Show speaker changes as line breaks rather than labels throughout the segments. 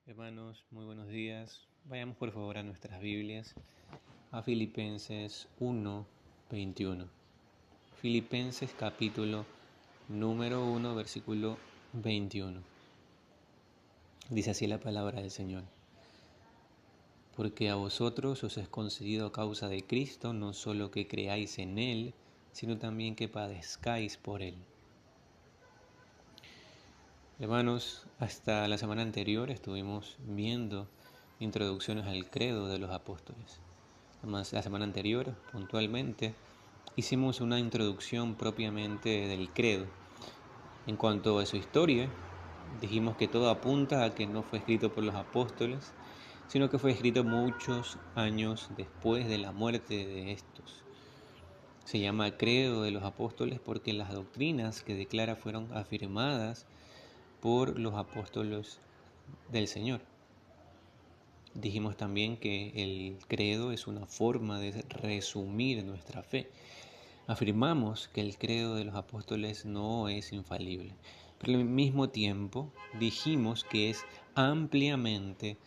Hermanos, muy buenos días. Vayamos por favor a nuestras Biblias, a Filipenses 1:21. Filipenses capítulo número 1, versículo 21. Dice así la palabra del Señor. Porque a vosotros os es concedido a causa de Cristo no solo que creáis en Él, sino también que padezcáis por Él. Hermanos, hasta la semana anterior estuvimos viendo introducciones al credo de los apóstoles. Además, la semana anterior, puntualmente, hicimos una introducción propiamente del credo. En cuanto a su historia, dijimos que todo apunta a que no fue escrito por los apóstoles, sino que fue escrito muchos años después de la muerte de estos. Se llama credo de los apóstoles porque las doctrinas que declara fueron afirmadas por los apóstoles del Señor. Dijimos también que el credo es una forma de resumir nuestra fe. Afirmamos que el credo de los apóstoles no es infalible, pero al mismo tiempo dijimos que es ampliamente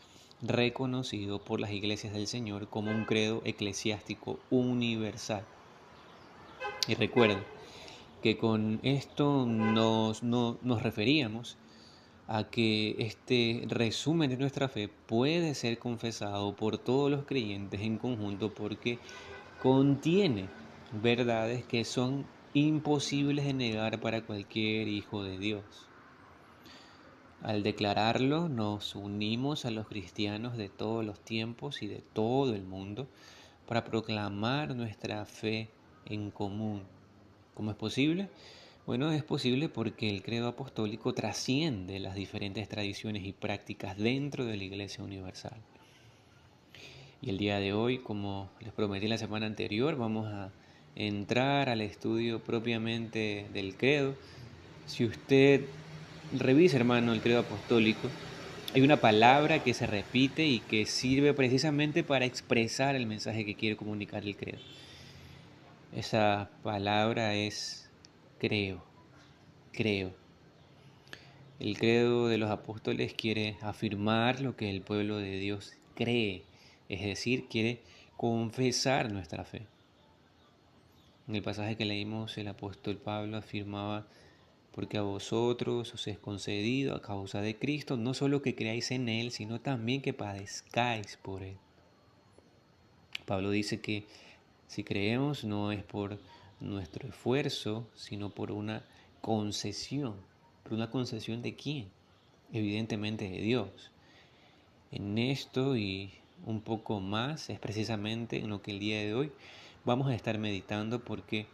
reconocido por las iglesias del Señor como un credo eclesiástico universal. Y recuerden que con esto nos referíamos a que este resumen de nuestra fe puede ser confesado por todos los creyentes en conjunto porque contiene verdades que son imposibles de negar para cualquier hijo de Dios. Al declararlo, nos unimos a los cristianos de todos los tiempos y de todo el mundo para proclamar nuestra fe en común. ¿Cómo es posible? Bueno, es posible porque el credo apostólico trasciende las diferentes tradiciones y prácticas dentro de la Iglesia Universal. Y el día de hoy, como les prometí la semana anterior, vamos a entrar al estudio propiamente del credo. Si usted revisa, hermano, el credo apostólico, hay una palabra que se repite y que sirve precisamente para expresar el mensaje que quiere comunicar el credo. Esa palabra es creo. El credo de los apóstoles quiere afirmar lo que el pueblo de Dios cree, es decir, quiere confesar nuestra fe. En el pasaje que leímos, el apóstol Pablo afirmaba: porque a vosotros os es concedido a causa de Cristo, no solo que creáis en Él, sino también que padezcáis por Él. Pablo dice que si creemos no es por nuestro esfuerzo, sino por una concesión. ¿Por una concesión de quién? Evidentemente de Dios. En esto y un poco más es precisamente en lo que el día de hoy vamos a estar meditando, porque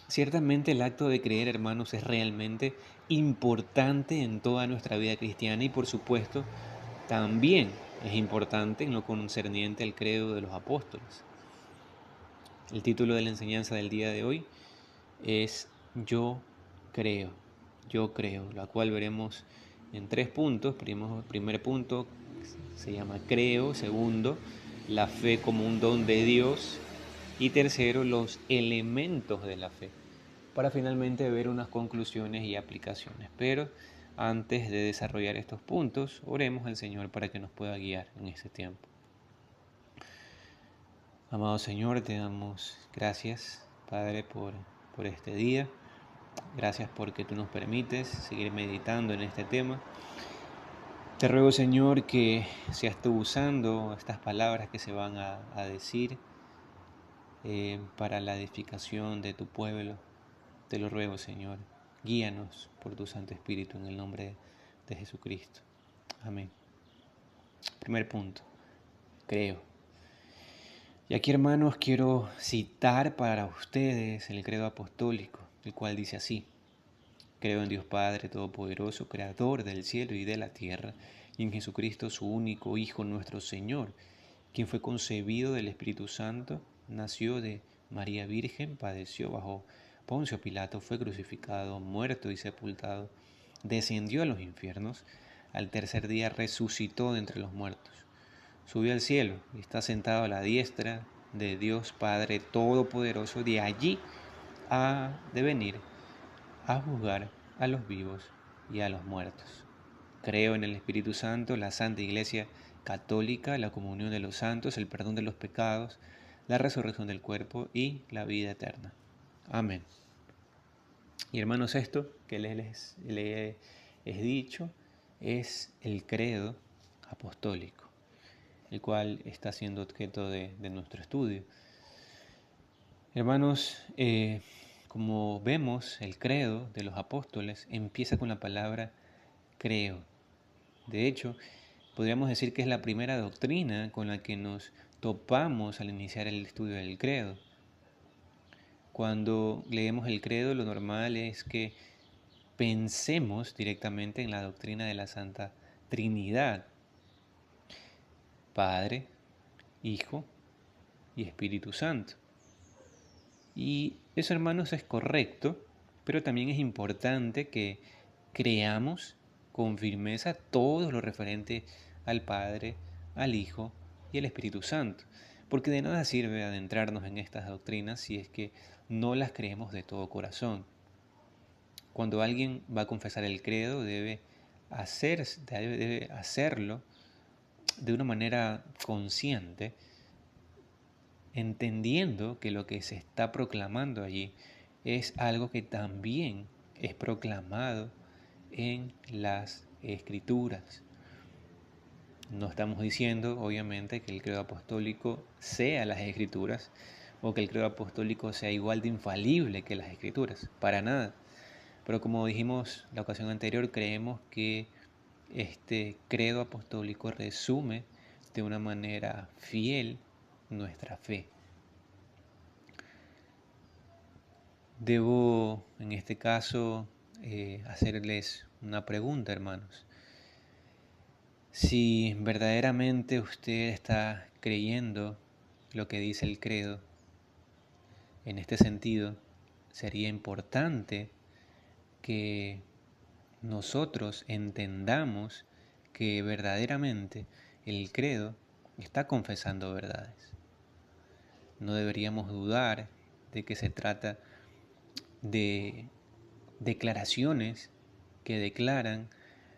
ciertamente el acto de creer, hermanos, es realmente importante en toda nuestra vida cristiana y por supuesto también es importante en lo concerniente al credo de los apóstoles. El título de la enseñanza del día de hoy es Yo creo, la cual veremos en 3 puntos. Primer punto se llama creo. Segundo, la fe como un don de Dios. Y tercero, los elementos de la fe, para finalmente ver unas conclusiones y aplicaciones. Pero antes de desarrollar estos puntos, oremos al Señor para que nos pueda guiar en este tiempo. Amado Señor, te damos gracias, Padre, por este día. Gracias porque tú nos permites seguir meditando en este tema. Te ruego, Señor, que seas tú usando estas palabras que se van a decir para la edificación de tu pueblo. Te lo ruego, Señor. Guíanos por tu Santo Espíritu en el nombre de Jesucristo. Amén. Primer punto. Creo. Y aquí, hermanos, quiero citar para ustedes el credo apostólico, el cual dice así: creo en Dios Padre Todopoderoso, Creador del cielo y de la tierra, y en Jesucristo, su único Hijo, nuestro Señor, quien fue concebido del Espíritu Santo, nació de María Virgen, padeció bajo Poncio Pilato, fue crucificado, muerto y sepultado, descendió a los infiernos, al tercer día resucitó de entre los muertos, subió al cielo y está sentado a la diestra de Dios Padre Todopoderoso. De allí ha de venir a juzgar a los vivos y a los muertos. Creo en el Espíritu Santo, la Santa Iglesia Católica, la comunión de los santos, el perdón de los pecados, la resurrección del cuerpo y la vida eterna. Amén. Y hermanos, esto que les he dicho es el credo apostólico, el cual está siendo objeto de nuestro estudio. Hermanos, como vemos, el credo de los apóstoles empieza con la palabra creo. De hecho, podríamos decir que es la primera doctrina con la que nos topamos al iniciar el estudio del credo. Cuando leemos el credo, lo normal es que pensemos directamente en la doctrina de la Santa Trinidad, Padre, Hijo y Espíritu Santo. Y eso, hermanos, es correcto, pero también es importante que creamos con firmeza todo lo referente al Padre, al Hijo y al Espíritu Santo, porque de nada sirve adentrarnos en estas doctrinas si es que no las creemos de todo corazón. Cuando alguien va a confesar el credo, debe hacerlo de una manera consciente, entendiendo que lo que se está proclamando allí es algo que también es proclamado en las Escrituras. No estamos diciendo, obviamente, que el credo apostólico sea las Escrituras o que el credo apostólico sea igual de infalible que las Escrituras, para nada. Pero como dijimos la ocasión anterior, creemos que este credo apostólico resume de una manera fiel nuestra fe. Debo, en este caso, hacerles una pregunta, hermanos. Si verdaderamente usted está creyendo lo que dice el credo, en este sentido, sería importante que nosotros entendamos que verdaderamente el credo está confesando verdades. No deberíamos dudar de que se trata de declaraciones que declaran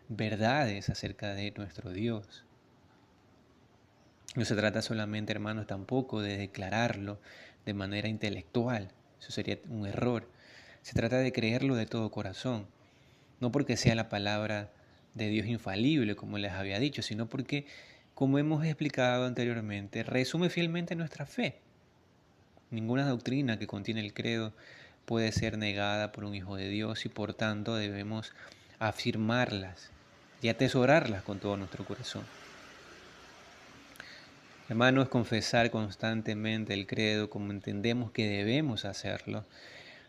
verdades acerca de nuestro Dios. No se trata solamente, hermanos, tampoco de declararlo de manera intelectual. Eso sería un error. Se trata de creerlo de todo corazón. No porque sea la palabra de Dios infalible, como les había dicho, sino porque, como hemos explicado anteriormente, resume fielmente nuestra fe. Ninguna doctrina que contiene el credo puede ser negada por un hijo de Dios y por tanto debemos afirmarlas y atesorarlas con todo nuestro corazón. Hermanos, confesar constantemente el credo como entendemos que debemos hacerlo,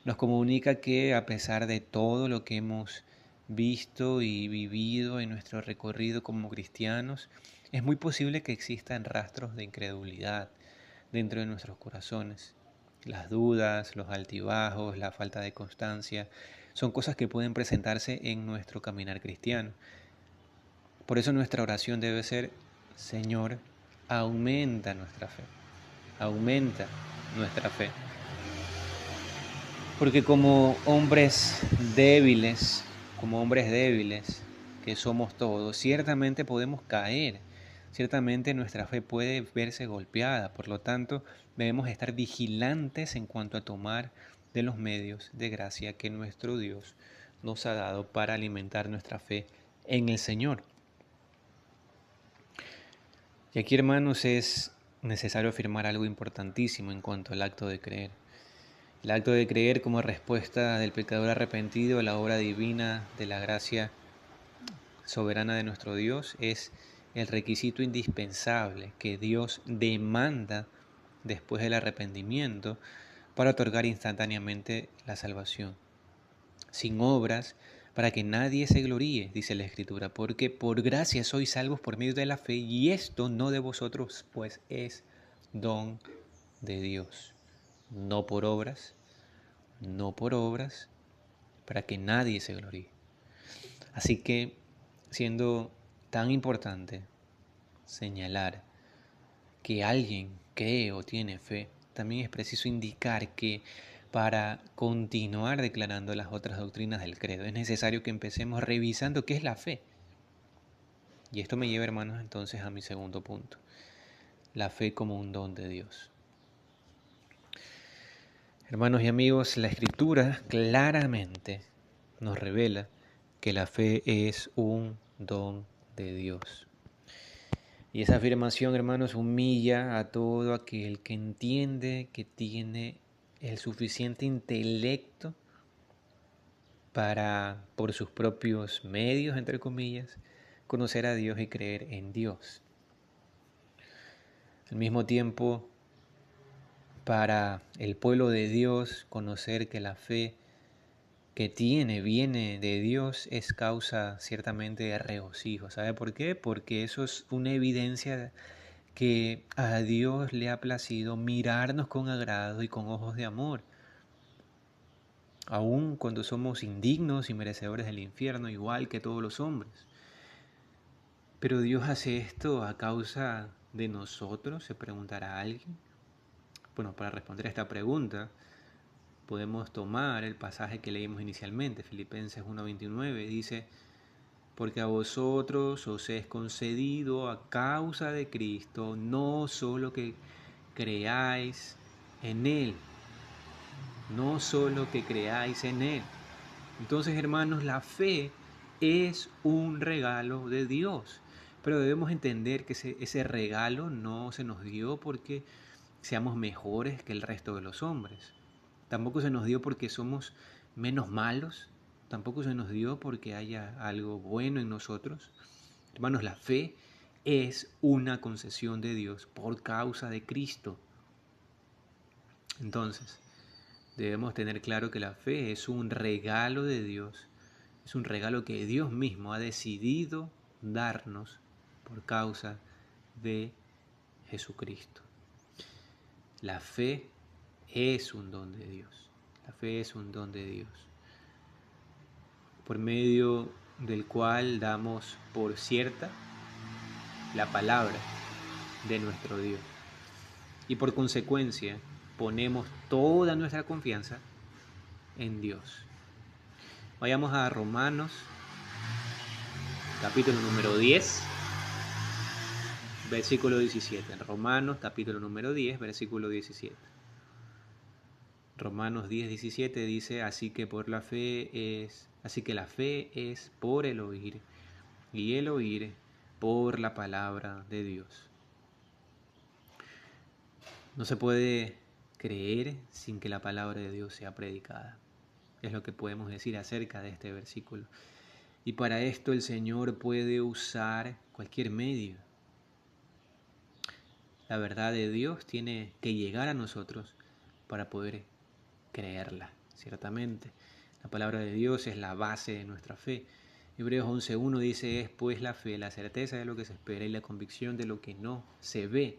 nos comunica que a pesar de todo lo que hemos visto y vivido en nuestro recorrido como cristianos, es muy posible que existan rastros de incredulidad dentro de nuestros corazones. Las dudas, los altibajos, la falta de constancia, son cosas que pueden presentarse en nuestro caminar cristiano. Por eso nuestra oración debe ser: Señor, aumenta nuestra fe, aumenta nuestra fe. Porque como hombres débiles que somos todos, ciertamente podemos caer, ciertamente nuestra fe puede verse golpeada, por lo tanto debemos estar vigilantes en cuanto a tomar de los medios de gracia que nuestro Dios nos ha dado para alimentar nuestra fe en el Señor. Y aquí, hermanos, es necesario afirmar algo importantísimo en cuanto al acto de creer. El acto de creer como respuesta del pecador arrepentido a la obra divina de la gracia soberana de nuestro Dios es el requisito indispensable que Dios demanda después del arrepentimiento para otorgar instantáneamente la salvación. Sin obras, para que nadie se gloríe, dice la Escritura, porque por gracia sois salvos por medio de la fe, y esto no de vosotros, pues es don de Dios, no por obras, para que nadie se gloríe. Así que, siendo tan importante señalar que alguien cree o tiene fe, también es preciso indicar que para continuar declarando las otras doctrinas del credo es necesario que empecemos revisando qué es la fe. Y esto me lleva, hermanos, entonces a mi segundo punto, la fe como un don de Dios. Hermanos y amigos, la Escritura claramente nos revela que la fe es un don de Dios. Y esa afirmación, hermanos, humilla a todo aquel que entiende que tiene el suficiente intelecto para, por sus propios medios, entre comillas, conocer a Dios y creer en Dios. Al mismo tiempo, para el pueblo de Dios, conocer que la fe que viene de Dios es causa ciertamente de regocijo. ¿Sabe por qué? Porque eso es una evidencia que a Dios le ha placido mirarnos con agrado y con ojos de amor. Aun cuando somos indignos y merecedores del infierno, igual que todos los hombres. Pero Dios hace esto a causa de nosotros, se preguntará alguien. Bueno, para responder a esta pregunta, podemos tomar el pasaje que leímos inicialmente, Filipenses 1:29, dice: porque a vosotros os es concedido a causa de Cristo, no solo que creáis en Él, no solo que creáis en Él. Entonces, hermanos, la fe es un regalo de Dios, pero debemos entender que ese regalo no se nos dio porque seamos mejores que el resto de los hombres. Tampoco se nos dio porque somos menos malos. Tampoco se nos dio porque haya algo bueno en nosotros. Hermanos, la fe es una concesión de Dios por causa de Cristo. Entonces, debemos tener claro que la fe es un regalo de Dios. Es un regalo que Dios mismo ha decidido darnos por causa de Jesucristo. La fe es un don de Dios. La fe es un don de Dios, por medio del cual damos por cierta la palabra de nuestro Dios. Y por consecuencia, ponemos toda nuestra confianza en Dios. Vayamos a Romanos, capítulo número 10, versículo 17. Romanos, capítulo número 10, versículo 17. Romanos 10:17 dice: así que la fe es por el oír, y el oír por la palabra de Dios. No se puede creer sin que la palabra de Dios sea predicada. Es lo que podemos decir acerca de este versículo. Y para esto el Señor puede usar cualquier medio. La verdad de Dios tiene que llegar a nosotros para poder creerla, ciertamente. La palabra de Dios es la base de nuestra fe. Hebreos 11:1 dice: es pues la fe, la certeza de lo que se espera y la convicción de lo que no se ve.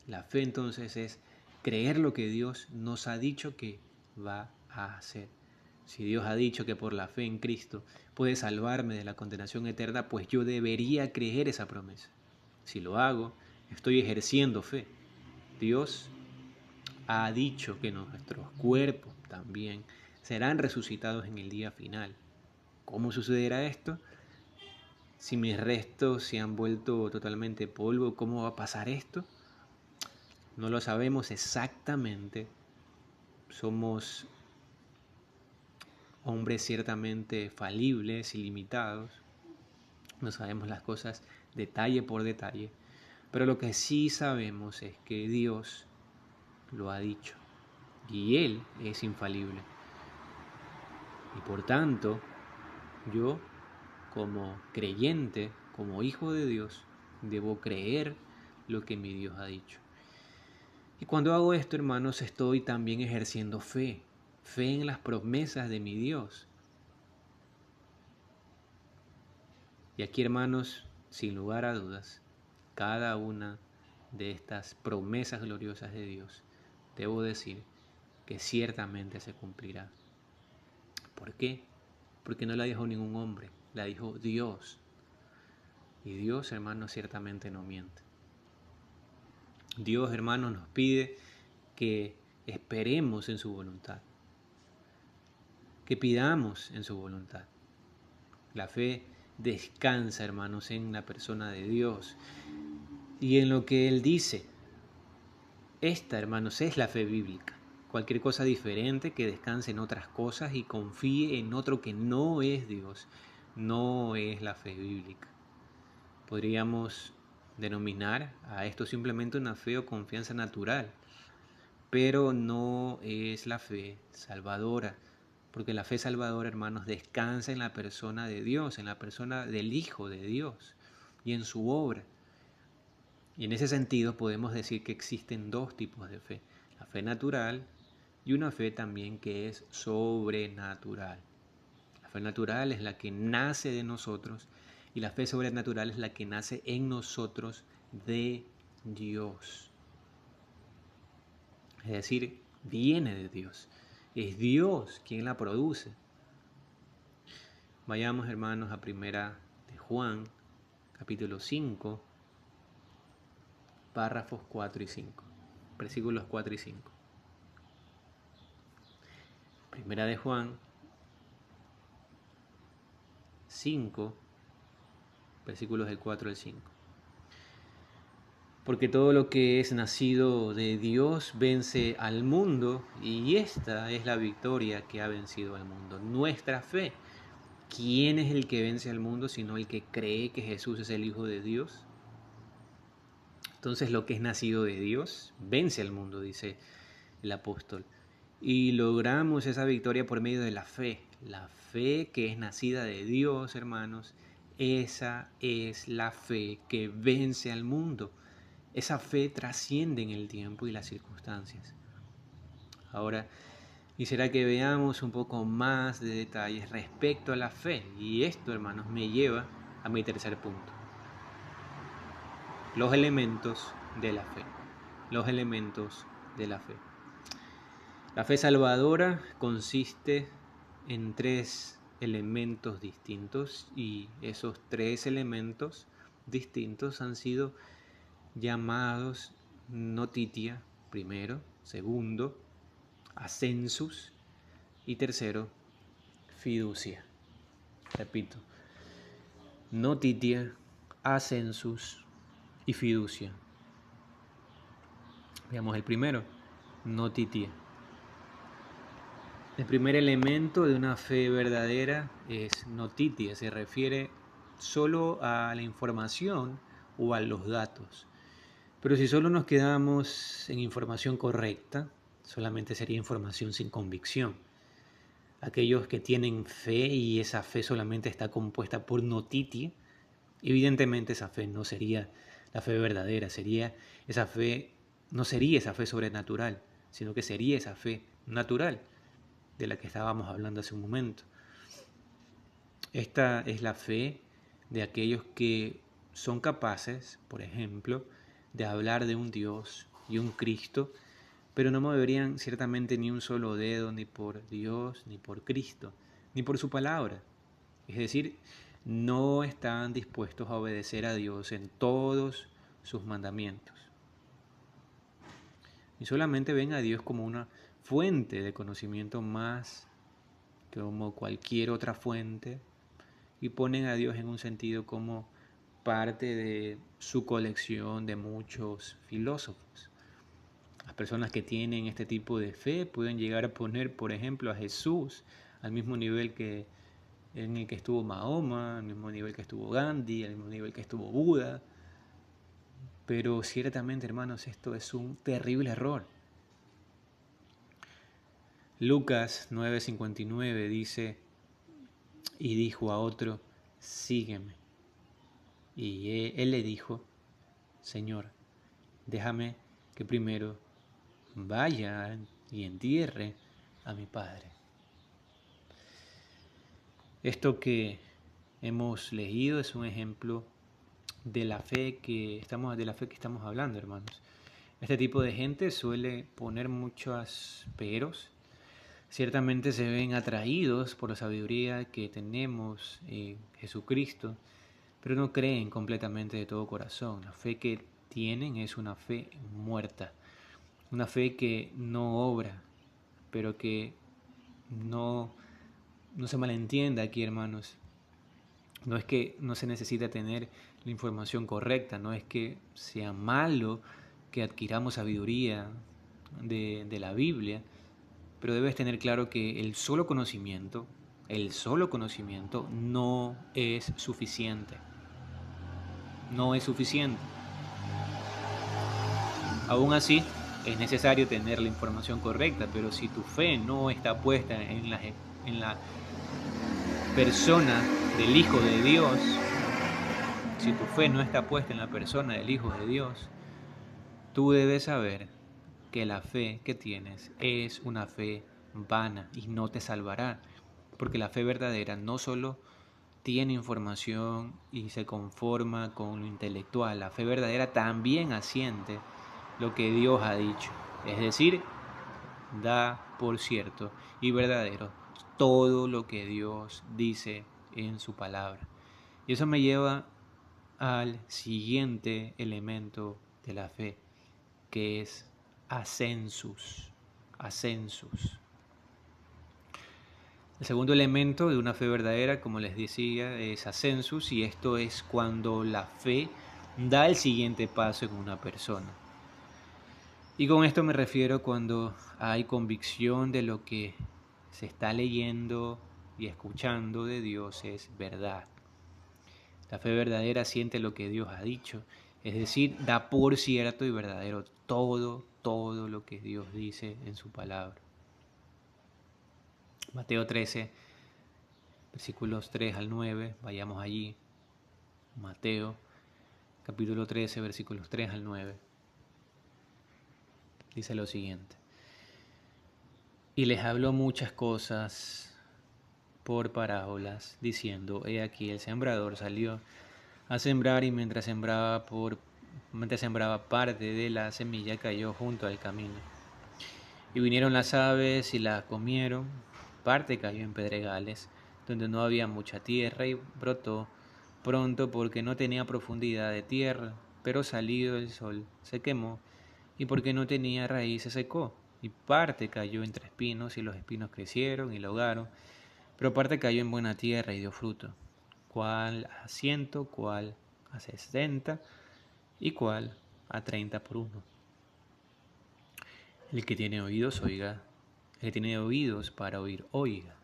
La fe entonces es creer lo que Dios nos ha dicho que va a hacer. Si Dios ha dicho que por la fe en Cristo puede salvarme de la condenación eterna, pues yo debería creer esa promesa. Si lo hago, estoy ejerciendo fe. Dios ha dicho que nuestros cuerpos también serán resucitados en el día final. ¿Cómo sucederá esto? Si mis restos se han vuelto totalmente polvo, ¿cómo va a pasar esto? No lo sabemos exactamente. Somos hombres ciertamente falibles y limitados. No sabemos las cosas detalle por detalle. Pero lo que sí sabemos es que Dios lo ha dicho. Y Él es infalible. Y por tanto, yo, como creyente, como hijo de Dios, debo creer lo que mi Dios ha dicho. Y cuando hago esto, hermanos, estoy también ejerciendo fe. Fe en las promesas de mi Dios. Y aquí, hermanos, sin lugar a dudas, cada una de estas promesas gloriosas de Dios, debo decir que ciertamente se cumplirá. ¿Por qué? Porque no la dijo ningún hombre, la dijo Dios. Y Dios, hermanos, ciertamente no miente. Dios, hermanos, nos pide que esperemos en su voluntad, que pidamos en su voluntad. La fe descansa, hermanos, en la persona de Dios y en lo que Él dice. Esta, hermanos, es la fe bíblica. Cualquier cosa diferente que descanse en otras cosas y confíe en otro que no es Dios, no es la fe bíblica. Podríamos denominar a esto simplemente una fe o confianza natural, pero no es la fe salvadora, porque la fe salvadora, hermanos, descansa en la persona de Dios, en la persona del Hijo de Dios y en su obra. Y en ese sentido podemos decir que existen dos tipos de fe, la fe natural y una fe también que es sobrenatural. La fe natural es la que nace de nosotros y la fe sobrenatural es la que nace en nosotros de Dios. Es decir, viene de Dios. Es Dios quien la produce. Vayamos, hermanos, a primera de Juan, capítulo 5, párrafos 4 y 5. Versículos 4 y 5. Primera de Juan 5, versículos del 4 al 5. Porque todo lo que es nacido de Dios vence al mundo, y esta es la victoria que ha vencido al mundo, nuestra fe. ¿Quién es el que vence al mundo sino el que cree que Jesús es el Hijo de Dios? Entonces lo que es nacido de Dios vence al mundo, dice el apóstol. Y logramos esa victoria por medio de la fe. La fe que es nacida de Dios, hermanos, esa es la fe que vence al mundo. Esa fe trasciende en el tiempo y las circunstancias. Ahora, quisiera que veamos un poco más de detalles respecto a la fe. Y esto, hermanos, me lleva a mi tercer punto. Los elementos de la fe. Los elementos de la fe. La fe salvadora consiste en tres elementos distintos y esos tres elementos distintos han sido llamados notitia, primero, segundo, ascensus y tercero, fiducia. Repito, notitia, ascensus y fiducia. Veamos el primero, notitia. El primer elemento de una fe verdadera es notitia, se refiere solo a la información o a los datos. Pero si solo nos quedamos en información correcta, solamente sería información sin convicción. Aquellos que tienen fe y esa fe solamente está compuesta por notitia, evidentemente esa fe no sería la fe verdadera, no sería esa fe sobrenatural, sino que sería esa fe natural de la que estábamos hablando hace un momento. Esta es la fe de aquellos que son capaces, por ejemplo, de hablar de un Dios y un Cristo, pero no moverían ciertamente ni un solo dedo ni por Dios, ni por Cristo, ni por su palabra. Es decir, no están dispuestos a obedecer a Dios en todos sus mandamientos. Y solamente ven a Dios como una fuente de conocimiento más que como cualquier otra fuente y ponen a Dios en un sentido como parte de su colección de muchos filósofos. Las personas que tienen este tipo de fe pueden llegar a poner, por ejemplo, a Jesús al mismo nivel en el que estuvo Mahoma, al mismo nivel que estuvo Gandhi, al mismo nivel que estuvo Buda. Pero ciertamente, hermanos, esto es un terrible error. Lucas 9:59 dice, y dijo a otro, sígueme. Y él le dijo, Señor, déjame que primero vaya y entierre a mi padre. Esto que hemos leído es un ejemplo de la fe que estamos hablando, hermanos. Este tipo de gente suele poner muchos peros. Ciertamente se ven atraídos por la sabiduría que tenemos en Jesucristo, pero no creen completamente de todo corazón. La fe que tienen es una fe muerta, una fe que no obra, pero que no se malentienda aquí, hermanos. No es que no se necesita tener la información correcta, no es que sea malo que adquiramos sabiduría de la Biblia, pero debes tener claro que el solo conocimiento no es suficiente. No es suficiente. Aún así, es necesario tener la información correcta, pero si tu fe no está puesta en la persona del Hijo de Dios, si tu fe no está puesta en la persona del Hijo de Dios, tú debes saber que la fe que tienes es una fe vana y no te salvará, porque la fe verdadera no solo tiene información y se conforma con lo intelectual, la fe verdadera también asiente lo que Dios ha dicho, es decir, da por cierto y verdadero todo lo que Dios dice en su palabra. Y eso me lleva al siguiente elemento de la fe, que es ascensus. Ascensus. El segundo elemento de una fe verdadera, como les decía, es ascensus, y esto es cuando la fe da el siguiente paso en una persona. Y con esto me refiero cuando hay convicción de lo que se está leyendo y escuchando de Dios es verdad. La fe verdadera siente lo que Dios ha dicho, es decir, da por cierto y verdadero todo lo que Dios dice en su palabra. Mateo 13, versículos 3 al 9, vayamos allí. Mateo, capítulo 13, versículos 3 al 9. Dice lo siguiente. Y les habló muchas cosas por parábolas, diciendo, he aquí el sembrador salió a sembrar, y mientras sembraba parte de la semilla cayó junto al camino. Y vinieron las aves y la comieron, parte cayó en pedregales, donde no había mucha tierra, y brotó pronto porque no tenía profundidad de tierra, pero salido el sol se quemó, y porque no tenía raíz se secó. Y parte cayó entre espinos, y los espinos crecieron y lo ahogaron, pero parte cayó en buena tierra y dio fruto, cuál a 100, cuál a 60 y cuál a 30 por uno. El que tiene oídos, oiga. El que tiene oídos para oír, oiga.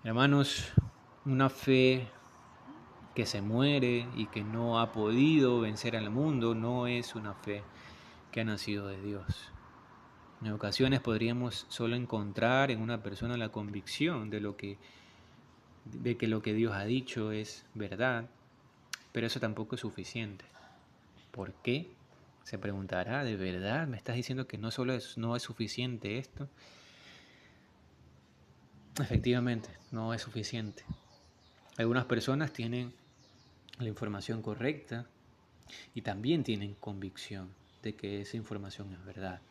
Hermanos, una fe que se muere y que no ha podido vencer al mundo no es una fe que ha nacido de Dios. En ocasiones podríamos solo encontrar en una persona la convicción de que lo que Dios ha dicho es verdad, pero eso tampoco es suficiente. ¿Por qué? Se preguntará, ¿de verdad me estás diciendo que no es suficiente esto? Efectivamente, no es suficiente. Algunas personas tienen la información correcta y también tienen convicción de que esa información es verdad.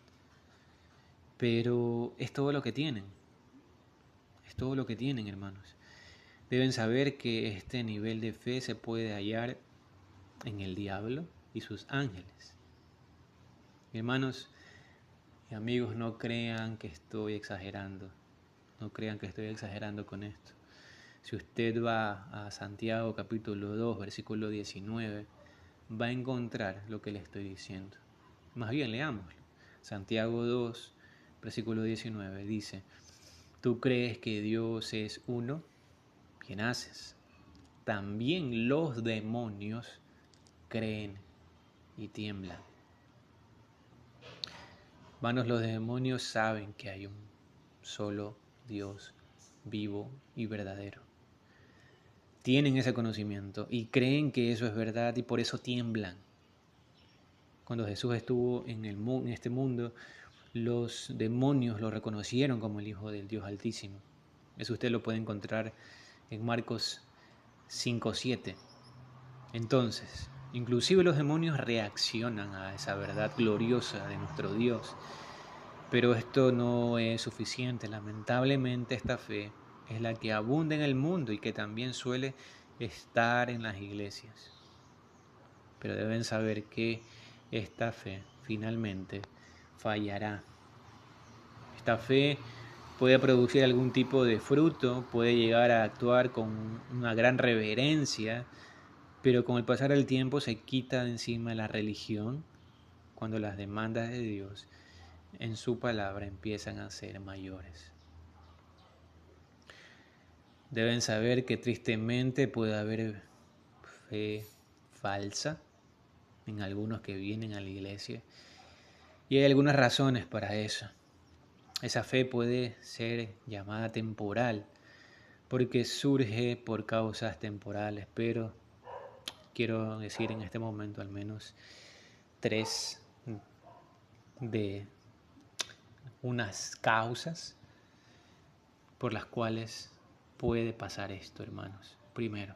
Pero es todo lo que tienen. Es todo lo que tienen, hermanos. Deben saber que este nivel de fe se puede hallar en el diablo y sus ángeles. Hermanos y amigos, no crean que estoy exagerando. No crean que estoy exagerando con esto. Si usted va a Santiago capítulo 2, versículo 19, va a encontrar lo que le estoy diciendo. Más bien, leámoslo. Santiago 2, versículo 19 dice, ¿tú crees que Dios es uno? Bien haces. También los demonios creen y tiemblan. Vanos, los demonios saben que hay un solo Dios vivo y verdadero. Tienen ese conocimiento y creen que eso es verdad y por eso tiemblan. Cuando Jesús estuvo en este mundo, los demonios lo reconocieron como el Hijo del Dios Altísimo. Eso usted lo puede encontrar en Marcos 5:7. Entonces, inclusive los demonios reaccionan a esa verdad gloriosa de nuestro Dios. Pero esto no es suficiente. Lamentablemente esta fe es la que abunda en el mundo y que también suele estar en las iglesias. Pero deben saber que esta fe finalmente fallará. Esta fe puede producir algún tipo de fruto, puede llegar a actuar con una gran reverencia, pero con el pasar del tiempo se quita de encima la religión cuando las demandas de Dios en su palabra empiezan a ser mayores. Deben saber que tristemente puede haber fe falsa en algunos que vienen a la iglesia y hay algunas razones para eso. Esa fe puede ser llamada temporal porque surge por causas temporales, pero quiero decir en este momento al menos 3 de unas causas por las cuales puede pasar esto, hermanos. Primero,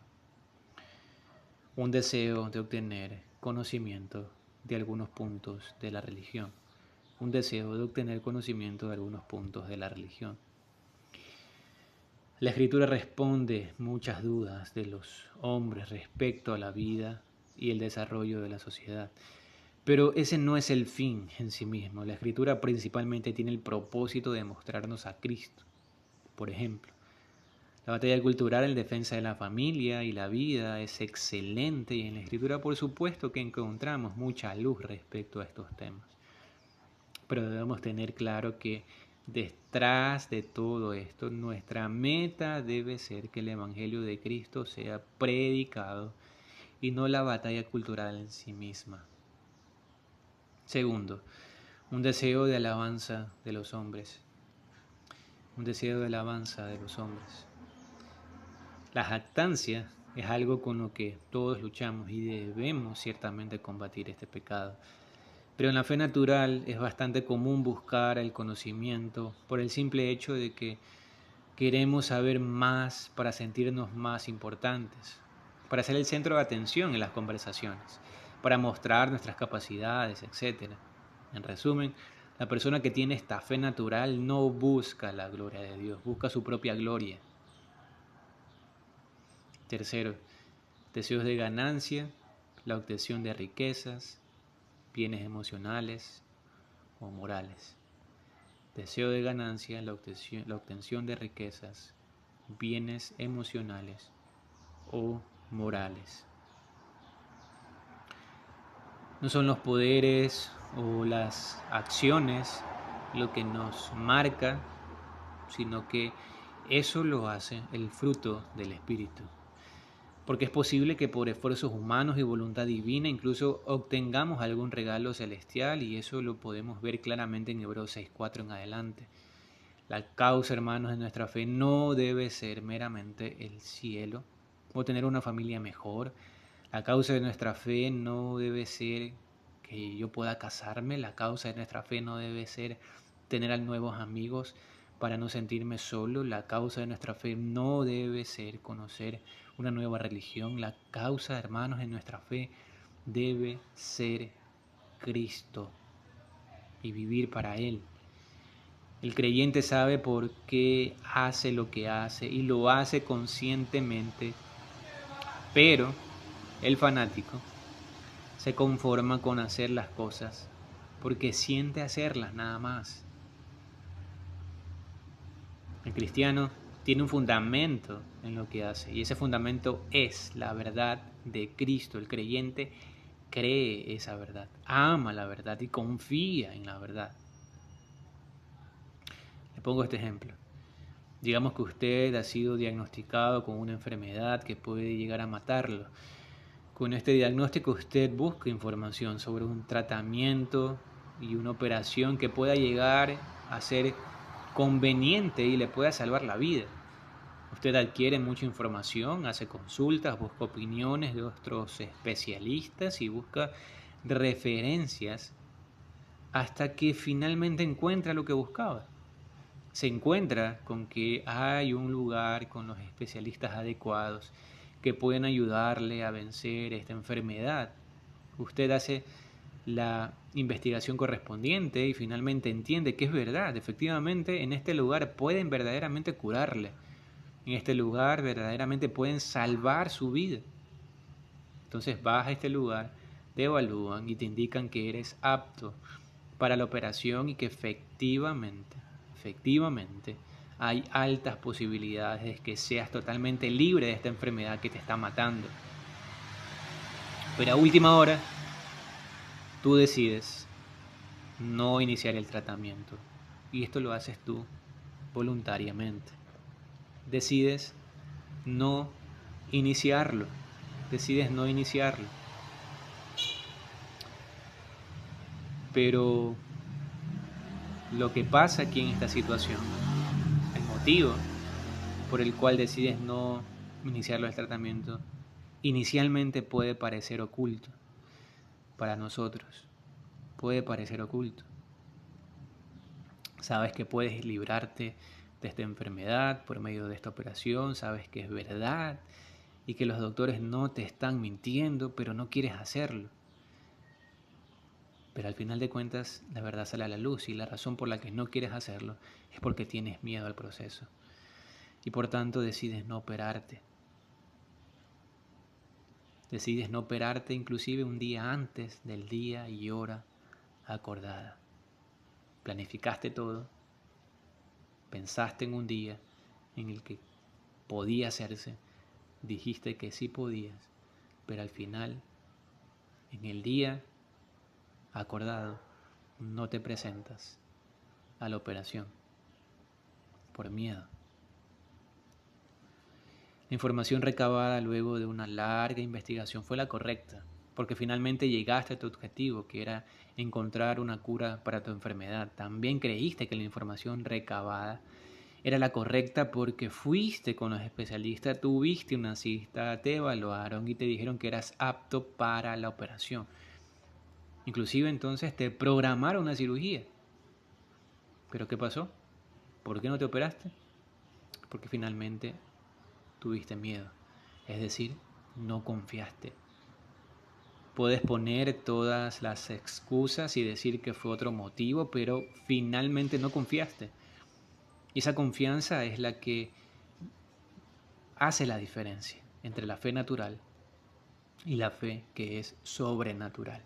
un deseo de obtener conocimiento de algunos puntos de la religión. Un deseo de obtener conocimiento de algunos puntos de la religión. La Escritura responde muchas dudas de los hombres respecto a la vida y el desarrollo de la sociedad. Pero ese no es el fin en sí mismo. La Escritura principalmente tiene el propósito de mostrarnos a Cristo. Por ejemplo, la batalla cultural en defensa de la familia y la vida es excelente y en la Escritura por supuesto que encontramos mucha luz respecto a estos temas. Pero debemos tener claro que detrás de todo esto, nuestra meta debe ser que el Evangelio de Cristo sea predicado y no la batalla cultural en sí misma. Segundo, un deseo de alabanza de los hombres. Un deseo de alabanza de los hombres. La jactancia es algo con lo que todos luchamos y debemos ciertamente combatir este pecado. Pero en la fe natural es bastante común buscar el conocimiento por el simple hecho de que queremos saber más para sentirnos más importantes, para ser el centro de atención en las conversaciones, para mostrar nuestras capacidades, etc. En resumen, la persona que tiene esta fe natural no busca la gloria de Dios, busca su propia gloria. Tercero, deseos de ganancia, la obtención de riquezas, bienes emocionales o morales. Deseo de ganancia, la obtención de riquezas, bienes emocionales o morales. No son los poderes o las acciones lo que nos marca, sino que eso lo hace el fruto del Espíritu. Porque es posible que por esfuerzos humanos y voluntad divina incluso obtengamos algún regalo celestial y eso lo podemos ver claramente en Hebreos 6:4 en adelante. La causa, hermanos, de nuestra fe no debe ser meramente el cielo o tener una familia mejor. La causa de nuestra fe no debe ser que yo pueda casarme. La causa de nuestra fe no debe ser tener a nuevos amigos para no sentirme solo. La causa de nuestra fe no debe ser conocer una nueva religión. La causa, hermanos, de nuestra fe debe ser Cristo y vivir para Él. El creyente sabe por qué hace lo que hace y lo hace conscientemente, pero el fanático se conforma con hacer las cosas porque siente hacerlas nada más. El cristiano tiene un fundamento en lo que hace y ese fundamento es la verdad de Cristo. El creyente cree esa verdad, ama la verdad y confía en la verdad. Le pongo este ejemplo. Digamos que usted ha sido diagnosticado con una enfermedad que puede llegar a matarlo. Con este diagnóstico usted busca información sobre un tratamiento y una operación que pueda llegar a ser conveniente y le pueda salvar la vida. Usted adquiere mucha información, hace consultas, busca opiniones de otros especialistas y busca referencias hasta que finalmente encuentra lo que buscaba. Se encuentra con que hay un lugar con los especialistas adecuados que pueden ayudarle a vencer esta enfermedad. Usted hace la investigación correspondiente y finalmente entiende que es verdad. Efectivamente, en este lugar pueden verdaderamente curarle. En este lugar verdaderamente pueden salvar su vida. Entonces vas a este lugar, te evalúan y te indican que eres apto para la operación y que efectivamente hay altas posibilidades de que seas totalmente libre de esta enfermedad que te está matando. Pero a última hora, tú decides no iniciar el tratamiento. Y esto lo haces tú voluntariamente. Decides no iniciarlo. Decides no iniciarlo. Pero lo que pasa aquí en esta situación, el motivo por el cual decides no iniciarlo el tratamiento, inicialmente puede parecer oculto para nosotros. Puede parecer oculto. Sabes que puedes librarte de esta enfermedad por medio de esta operación, sabes que es verdad y que los doctores no te están mintiendo, pero no quieres hacerlo. Pero al final de cuentas, la verdad sale a la luz y la razón por la que no quieres hacerlo es porque tienes miedo al proceso. Y por tanto decides no operarte. Decides no operarte inclusive un día antes del día y hora acordada. Planificaste todo, pensaste en un día en el que podía hacerse, dijiste que sí podías, pero al final, en el día acordado, no te presentas a la operación por miedo. La información recabada luego de una larga investigación fue la correcta, porque finalmente llegaste a tu objetivo, que era encontrar una cura para tu enfermedad. También creíste que la información recabada era la correcta porque fuiste con los especialistas, tuviste una cita, te evaluaron y te dijeron que eras apto para la operación. Inclusive entonces te programaron una cirugía. ¿Pero qué pasó? ¿Por qué no te operaste? Porque finalmente tuviste miedo. Es decir, no confiaste. Puedes poner todas las excusas y decir que fue otro motivo, pero finalmente no confiaste. Y esa confianza es la que hace la diferencia entre la fe natural y la fe que es sobrenatural.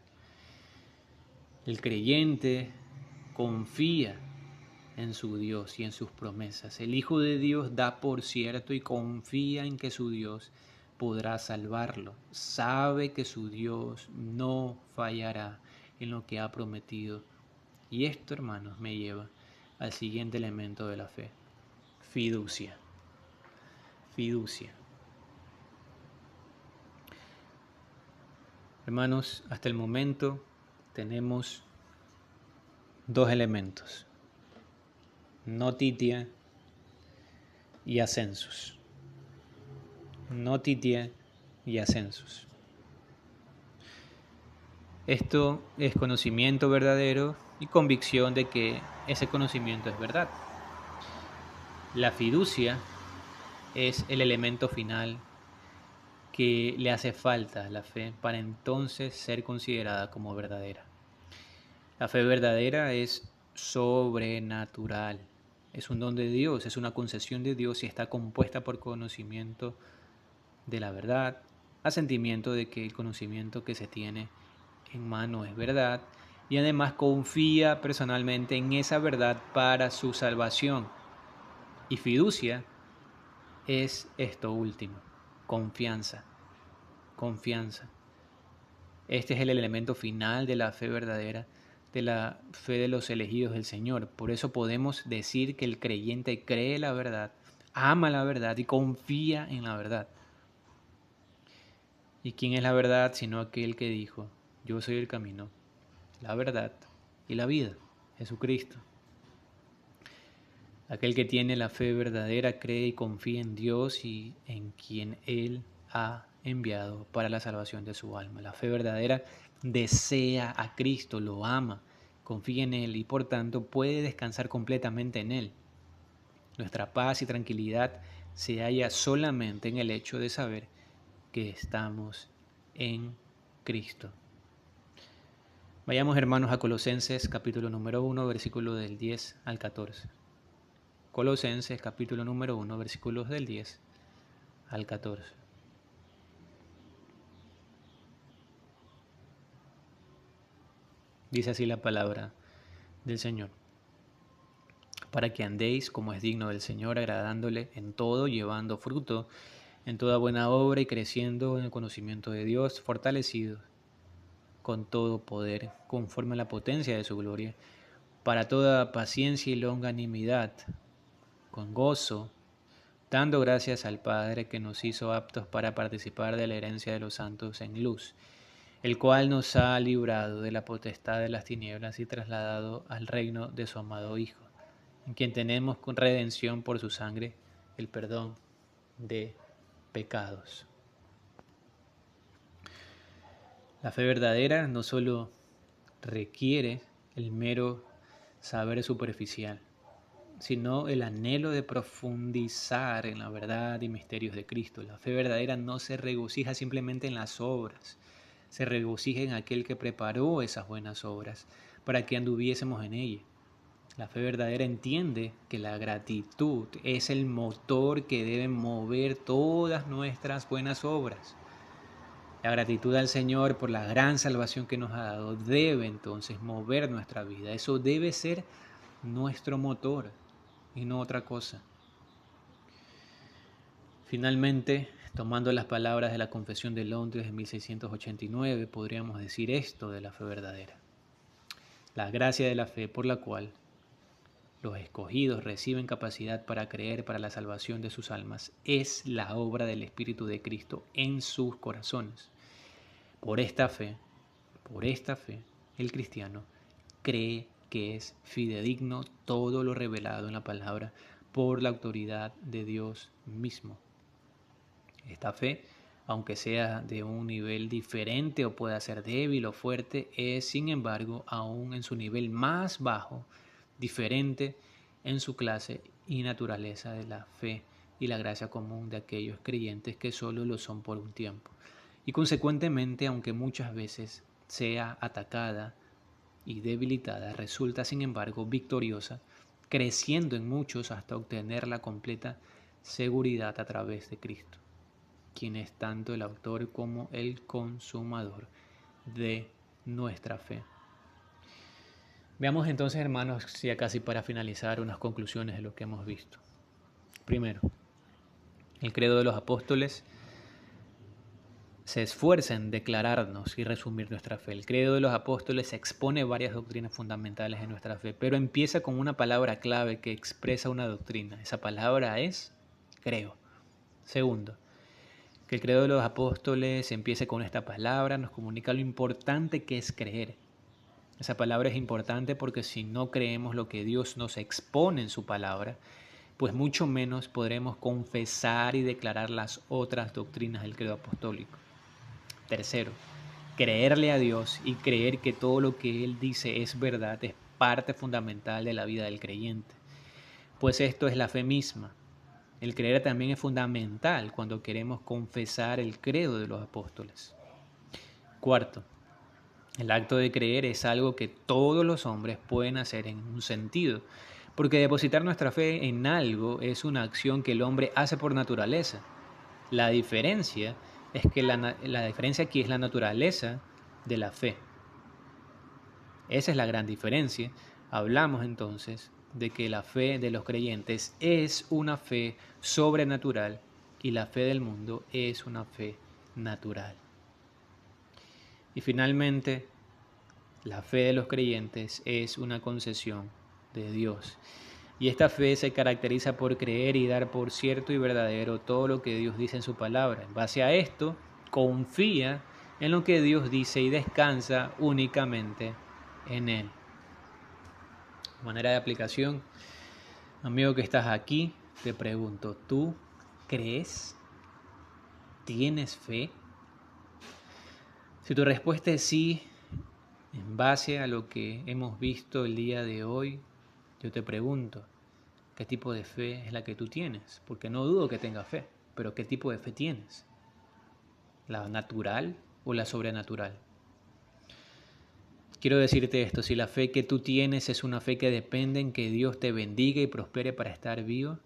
El creyente confía en su Dios y en sus promesas. El Hijo de Dios da por cierto y confía en que su Dios podrá salvarlo. Sabe que su Dios no fallará en lo que ha prometido. Y esto, hermanos, me lleva al siguiente elemento de la fe: fiducia. Fiducia. Hermanos, hasta el momento tenemos dos elementos: notitia y ascensus. Notitia y ascensus. Esto es conocimiento verdadero y convicción de que ese conocimiento es verdad. La fiducia es el elemento final que le hace falta a la fe para entonces ser considerada como verdadera. La fe verdadera es sobrenatural, es un don de Dios, es una concesión de Dios y está compuesta por conocimiento de la verdad, asentimiento de que el conocimiento que se tiene en mano es verdad y además confía personalmente en esa verdad para su salvación. Y fiducia es esto último: confianza. Confianza. Este es el elemento final de la fe verdadera, de la fe de los elegidos del Señor. Por eso podemos decir que el creyente cree la verdad, ama la verdad y confía en la verdad. ¿Y quién es la verdad sino aquel que dijo: yo soy el camino, la verdad y la vida? Jesucristo. Aquel que tiene la fe verdadera cree y confía en Dios y en quien Él ha enviado para la salvación de su alma. La fe verdadera desea a Cristo, lo ama, confía en Él y por tanto puede descansar completamente en Él. Nuestra paz y tranquilidad se halla solamente en el hecho de saber que estamos en Cristo. Vayamos, hermanos, a Colosenses capítulo número 1, versículo del 10 al 14. Colosenses capítulo número 1, versículos del 10 al 14. Dice así la palabra del Señor.
para que andéis como es digno del Señor, agradándole en todo, llevando fruto en toda buena obra y creciendo en el conocimiento de Dios, fortalecidos con todo poder, conforme a la potencia de su gloria, para toda paciencia y longanimidad, con gozo, dando gracias al Padre que nos hizo aptos para participar de la herencia de los santos en luz, el cual nos ha librado de la potestad de las tinieblas y trasladado al reino de su amado Hijo, en quien tenemos con redención por su sangre el perdón de pecados. La fe verdadera no solo requiere el mero saber superficial, sino el anhelo de profundizar en la verdad y misterios de Cristo. La fe verdadera no se regocija simplemente en las obras, se regocija en aquel que preparó esas buenas obras para que anduviésemos en ella. La fe verdadera entiende que la gratitud es el motor que debe mover todas nuestras buenas obras. La gratitud al Señor por la gran salvación que nos ha dado debe entonces mover nuestra vida. Eso debe ser nuestro motor y no otra cosa. Finalmente, tomando las palabras de la Confesión de Londres de 1689, podríamos decir esto de la fe verdadera. La gracia de la fe por la cual los escogidos reciben capacidad para creer para la salvación de sus almas es la obra del Espíritu de Cristo en sus corazones. Por esta fe, el cristiano cree que es fidedigno todo lo revelado en la palabra por la autoridad de Dios mismo. Esta fe, aunque sea de un nivel diferente o pueda ser débil o fuerte, es sin embargo aún en su nivel más bajo, diferente en su clase y naturaleza de la fe y la gracia común de aquellos creyentes que solo lo son por un tiempo. Y consecuentemente, aunque muchas veces sea atacada y debilitada, resulta sin embargo victoriosa, creciendo en muchos hasta obtener la completa seguridad a través de Cristo, quien es tanto el autor como el consumador de nuestra fe. Veamos entonces, hermanos, ya casi para finalizar, unas conclusiones de lo que hemos visto. Primero, el credo de los apóstoles se esfuerza en declararnos y resumir nuestra fe. El credo de los apóstoles expone varias doctrinas fundamentales de nuestra fe, pero empieza con una palabra clave que expresa una doctrina. Esa palabra es creo. Segundo, que el credo de los apóstoles empiece con esta palabra, nos comunica lo importante que es creer. Esa palabra es importante porque si no creemos lo que Dios nos expone en su palabra, pues mucho menos podremos confesar y declarar las otras doctrinas del credo apostólico. Tercero, creerle a Dios y creer que todo lo que Él dice es verdad es parte fundamental de la vida del creyente, pues esto es la fe misma. El creer también es fundamental cuando queremos confesar el credo de los apóstoles. Cuarto, el acto de creer es algo que todos los hombres pueden hacer en un sentido, porque depositar nuestra fe en algo es una acción que el hombre hace por naturaleza. La diferencia es que la diferencia aquí es la naturaleza de la fe. Esa es la gran diferencia. Hablamos entonces de que la fe de los creyentes es una fe sobrenatural y la fe del mundo es una fe natural. Y finalmente, la fe de los creyentes es una concesión de Dios. Y esta fe se caracteriza por creer y dar por cierto y verdadero todo lo que Dios dice en su palabra. En base a esto, confía en lo que Dios dice y descansa únicamente en Él. De manera de aplicación, amigo que estás aquí, te pregunto, ¿tú crees? ¿Tienes fe? Si tu respuesta es sí, en base a lo que hemos visto el día de hoy, yo te pregunto, ¿qué tipo de fe es la que tú tienes? Porque no dudo que tengas fe, pero ¿qué tipo de fe tienes? ¿La natural o la sobrenatural? Quiero decirte esto, si la fe que tú tienes es una fe que depende en que Dios te bendiga y prospere para estar vivo,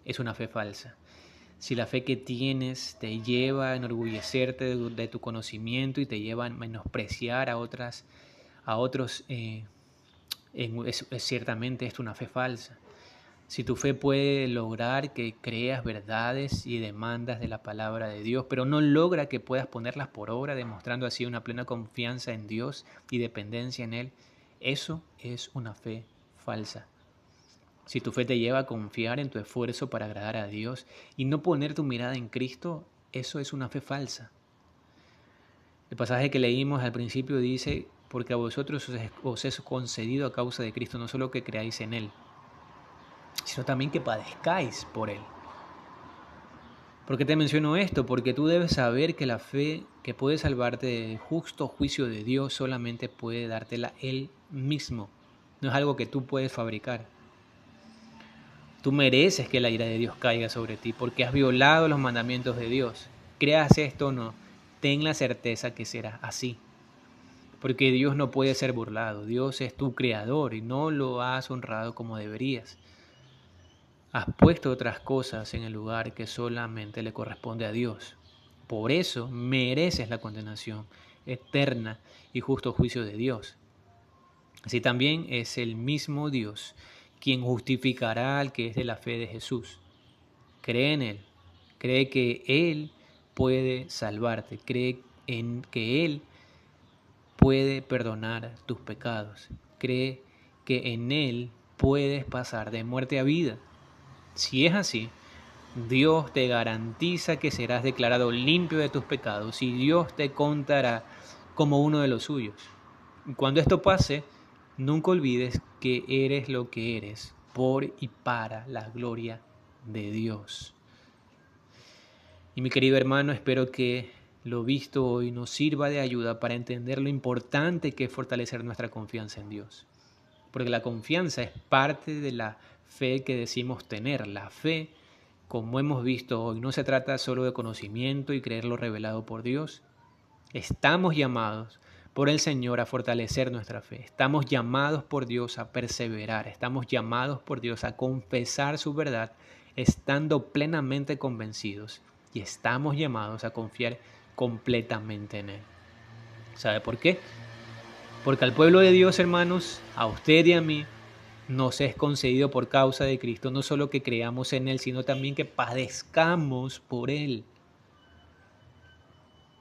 es una fe falsa. Si la fe que tienes te lleva a enorgullecerte de tu conocimiento y te lleva a menospreciar a otros, ciertamente es una fe falsa. Si tu fe puede lograr que creas verdades y demandas de la palabra de Dios, pero no logra que puedas ponerlas por obra, demostrando así una plena confianza en Dios y dependencia en Él, eso es una fe falsa. Si tu fe te lleva a confiar en tu esfuerzo para agradar a Dios y no poner tu mirada en Cristo, eso es una fe falsa. El pasaje que leímos al principio dice, porque a vosotros os es concedido a causa de Cristo no solo que creáis en Él, sino también que padezcáis por Él. ¿Por qué te menciono esto? Porque tú debes saber que la fe que puede salvarte del justo juicio de Dios solamente puede dártela Él mismo. No es algo que tú puedes fabricar. Tú mereces que la ira de Dios caiga sobre ti porque has violado los mandamientos de Dios. Creas esto o no, ten la certeza que será así. Porque Dios no puede ser burlado. Dios es tu creador y no lo has honrado como deberías. Has puesto otras cosas en el lugar que solamente le corresponde a Dios. Por eso mereces la condenación eterna y justo juicio de Dios. Así también es el mismo Dios quien justificará al que es de la fe de Jesús. Cree en Él, cree que Él puede salvarte, cree en que Él puede perdonar tus pecados, cree que en Él puedes pasar de muerte a vida. Si es así, Dios te garantiza que serás declarado limpio de tus pecados y Dios te contará como uno de los suyos. Y cuando esto pase, nunca olvides que eres lo que eres por y para la gloria de Dios. Y mi querido hermano, espero que lo visto hoy nos sirva de ayuda para entender lo importante que es fortalecer nuestra confianza en Dios. Porque la confianza es parte de la fe que decimos tener. La fe, como hemos visto hoy, no se trata solo de conocimiento y creer lo revelado por Dios. Estamos llamados por el Señor a fortalecer nuestra fe. Estamos llamados por Dios a perseverar. Estamos llamados por Dios a confesar su verdad, estando plenamente convencidos. Y estamos llamados a confiar completamente en Él. ¿Sabe por qué? Porque al pueblo de Dios, hermanos, a usted y a mí, nos es concedido por causa de Cristo, no solo que creamos en Él, sino también que padezcamos por Él.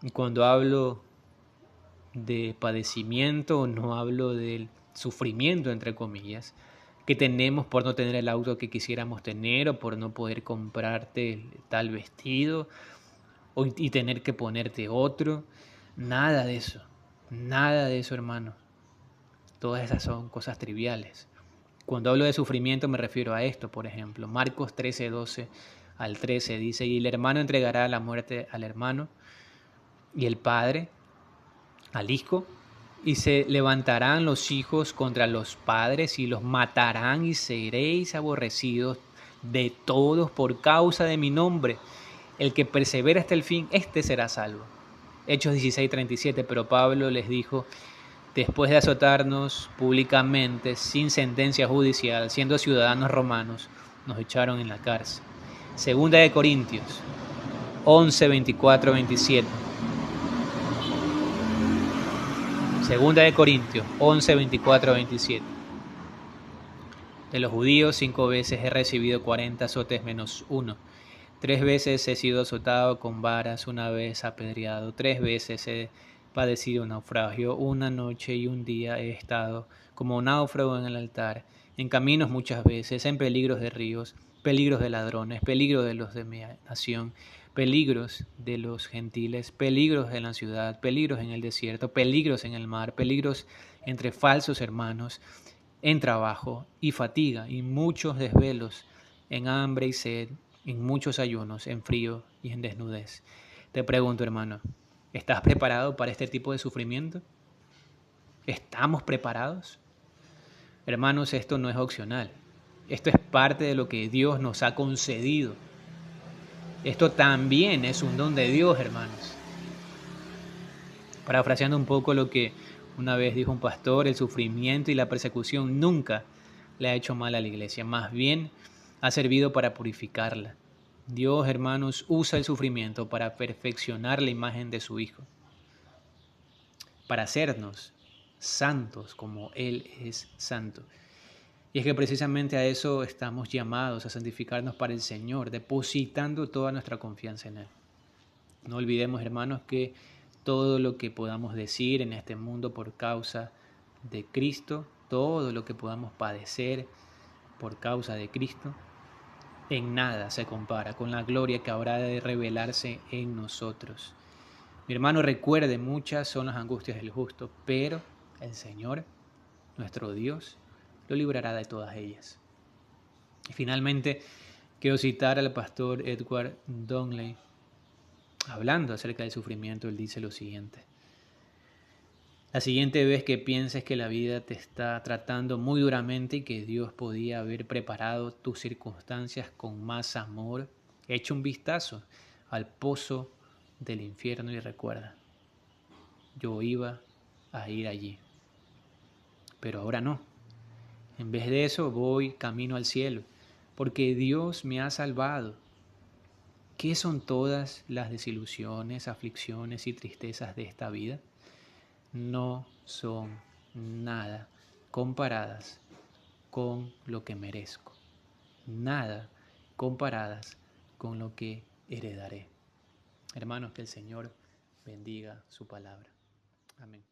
Y cuando hablo de padecimiento, no hablo del sufrimiento, entre comillas, que tenemos por no tener el auto que quisiéramos tener o por no poder comprarte tal vestido y tener que ponerte otro. Nada de eso, hermano. Todas esas son cosas triviales. Cuando hablo de sufrimiento me refiero a esto, por ejemplo. Marcos 13, 12 al 13 dice, y el hermano entregará la muerte al hermano y el padre al hijo, y se levantarán los hijos contra los padres y los matarán y seréis aborrecidos de todos por causa de mi nombre. El que persevera hasta el fin, este será salvo. Hechos 16, 37, pero Pablo les dijo, después de azotarnos públicamente, sin sentencia judicial, siendo ciudadanos romanos, nos echaron en la cárcel. Segunda de Corintios 11, 24, 27. Segunda de Corintios 11, 24, 27. De los judíos 5 veces he recibido 40 azotes menos 1. 3 veces he sido azotado con varas, 1 vez apedreado, 3 veces he padecido naufragio, 1 noche y 1 día he estado como náufrago en el altar, en caminos muchas veces, en peligros de ríos, peligros de ladrones, peligros de los de mi nación, peligros de los gentiles, peligros en la ciudad, peligros en el desierto, peligros en el mar, peligros entre falsos hermanos, en trabajo y fatiga, y muchos desvelos, en hambre y sed, en muchos ayunos, en frío y en desnudez. Te pregunto, hermano, ¿estás preparado para este tipo de sufrimiento? ¿Estamos preparados? Hermanos, esto no es opcional. Esto es parte de lo que Dios nos ha concedido. Esto también es un don de Dios, hermanos. Parafraseando un poco lo que una vez dijo un pastor, el sufrimiento y la persecución nunca le ha hecho mal a la iglesia, más bien ha servido para purificarla. Dios, hermanos, usa el sufrimiento para perfeccionar la imagen de su Hijo, para hacernos santos como Él es santo. Y es que precisamente a eso estamos llamados, a santificarnos para el Señor, depositando toda nuestra confianza en Él. No olvidemos, hermanos, que todo lo que podamos decir en este mundo por causa de Cristo, todo lo que podamos padecer por causa de Cristo, en nada se compara con la gloria que habrá de revelarse en nosotros. Mi hermano, recuerde, muchas son las angustias del justo, pero el Señor, nuestro Dios, lo librará de todas ellas. Y finalmente, quiero citar al pastor Edward Donnelly, hablando acerca del sufrimiento. Él dice lo siguiente: la siguiente vez que pienses que la vida te está tratando muy duramente y que Dios podía haber preparado tus circunstancias con más amor, echa un vistazo al pozo del infierno y recuerda, yo iba a ir allí, pero ahora no. En vez de eso voy camino al cielo, porque Dios me ha salvado. ¿Qué son todas las desilusiones, aflicciones y tristezas de esta vida? No son nada comparadas con lo que merezco. Nada comparadas con lo que heredaré. Hermanos, que el Señor bendiga su palabra. Amén.